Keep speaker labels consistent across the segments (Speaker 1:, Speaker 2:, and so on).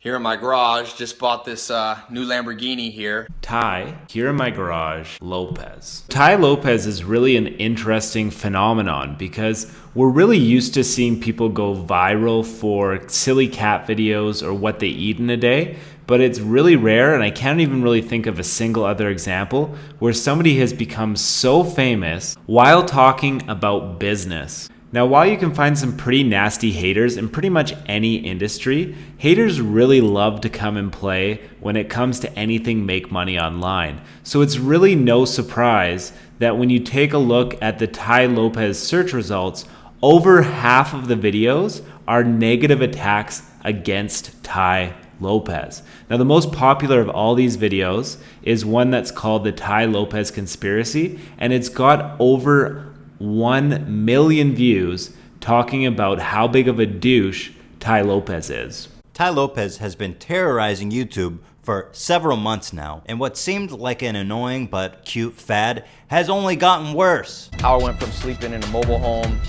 Speaker 1: Here in my garage, just bought this new Lamborghini here.
Speaker 2: Tai, here in my garage, Lopez. Tai Lopez is really an interesting phenomenon because we're really used to seeing people go viral for silly cat videos or what they eat in a day, but it's really rare, and I can't even really think of a single other example where somebody has become so famous while talking about business. Now, while you can find some pretty nasty haters in pretty much any industry, haters really love to come and play when it comes to anything make money online. So it's really no surprise that when you take a look at the Tai Lopez search results, over half of the videos are negative attacks against Tai Lopez. Now, the most popular of all these videos is one that's called the Tai Lopez Conspiracy, and it's got over 1 million views talking about how big of a douche Tai Lopez is.
Speaker 3: Tai Lopez has been terrorizing YouTube for several months now, and what seemed like an annoying but cute fad has only gotten worse.
Speaker 1: How I went from sleeping in a mobile home,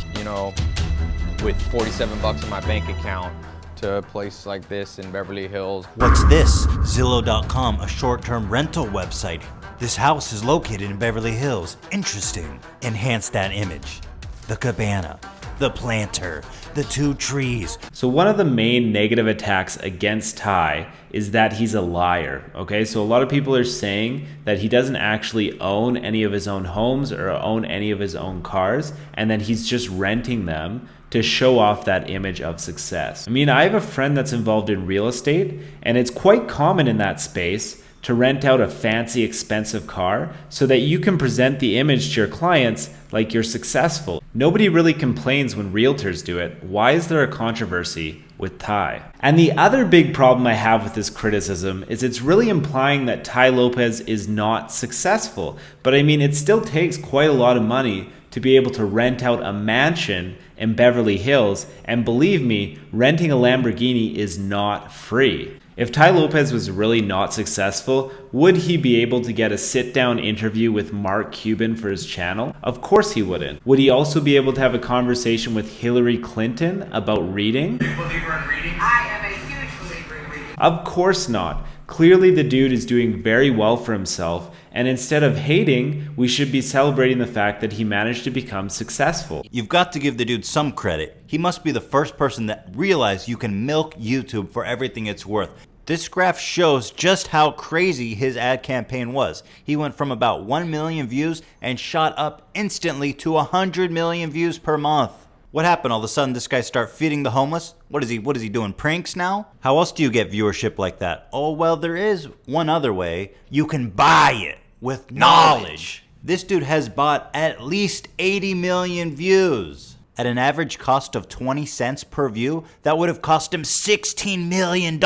Speaker 1: with $47 in my bank account, to a place like this in Beverly Hills.
Speaker 3: What's this? Zillow.com, a short-term rental website. This house is located in Beverly Hills. Interesting. Enhance that image. The cabana, the planter, the 2 trees.
Speaker 2: So one of the main negative attacks against Tai is that he's a liar, okay? So a lot of people are saying that he doesn't actually own any of his own homes or own any of his own cars, and that he's just renting them to show off that image of success. I mean, I have a friend that's involved in real estate, and it's quite common in that space to rent out a fancy, expensive car so that you can present the image to your clients like you're successful. Nobody really complains when realtors do it. Why is there a controversy with Tai? And the other big problem I have with this criticism is it's really implying that Tai Lopez is not successful. But I mean, it still takes quite a lot of money to be able to rent out a mansion in Beverly Hills, and believe me, renting a Lamborghini is not free. If Tai Lopez was really not successful, would he be able to get a sit-down interview with Marc Cuban for his channel? Of course he wouldn't. Would he also be able to have a conversation with Hillary Clinton about reading?
Speaker 4: Do you believe in reading? I am a huge believer in reading.
Speaker 2: Of course not. Clearly the dude is doing very well for himself, and instead of hating, we should be celebrating the fact that he managed to become successful.
Speaker 3: You've got to give the dude some credit. He must be the first person that realized you can milk YouTube for everything it's worth. This graph shows just how crazy his ad campaign was. He went from about 1 million views and shot up instantly to 100 million views per month. What happened? All of a sudden this guy start feeding the homeless? What is he doing, pranks now? How else do you get viewership like that? Oh, well, there is one other way. You can buy it with knowledge. This dude has bought at least 80 million views. At an average cost of 20 cents per view, that would have cost him $16 million.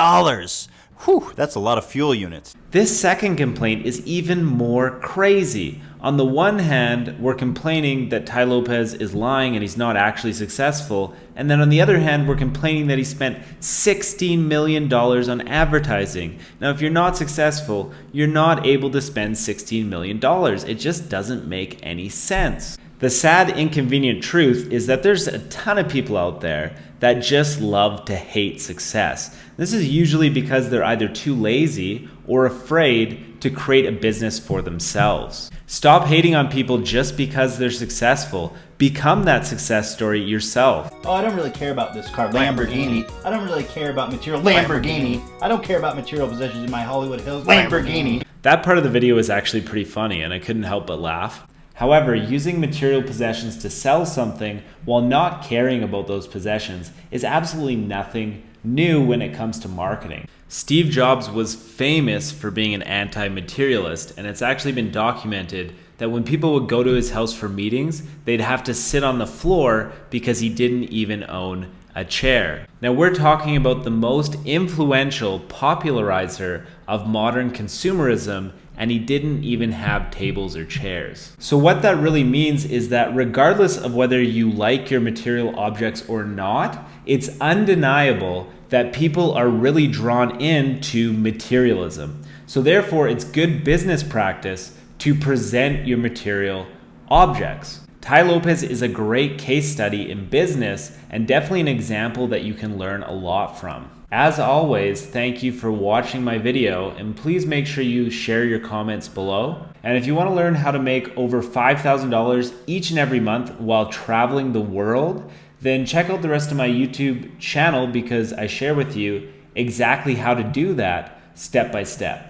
Speaker 3: Whew, that's a lot of fuel units.
Speaker 2: This second complaint is even more crazy. On the one hand, we're complaining that Tai Lopez is lying and he's not actually successful. And then on the other hand, we're complaining that he spent $16 million on advertising. Now, if you're not successful, you're not able to spend $16 million. It just doesn't make any sense. The sad, inconvenient truth is that there's a ton of people out there that just love to hate success. This is usually because they're either too lazy or afraid to create a business for themselves. Stop hating on people just because they're successful. Become that success story yourself.
Speaker 3: Oh, I don't really care about this car, Lamborghini. I don't really care about material, Lamborghini. I don't care about material possessions in my Hollywood Hills, Lamborghini.
Speaker 2: That part of the video is actually pretty funny, and I couldn't help but laugh. However, using material possessions to sell something while not caring about those possessions is absolutely nothing new when it comes to marketing. Steve Jobs was famous for being an anti-materialist, and it's actually been documented that when people would go to his house for meetings, they'd have to sit on the floor because he didn't even own a chair. Now, we're talking about the most influential popularizer of modern consumerism, and he didn't even have tables or chairs. So what that really means is that regardless of whether you like your material objects or not, it's undeniable that people are really drawn into materialism. So therefore, it's good business practice to present your material objects. Tai Lopez is a great case study in business and definitely an example that you can learn a lot from. As always, thank you for watching my video, and please make sure you share your comments below. And if you want to learn how to make over $5,000 each and every month while traveling the world, then check out the rest of my YouTube channel because I share with you exactly how to do that step by step.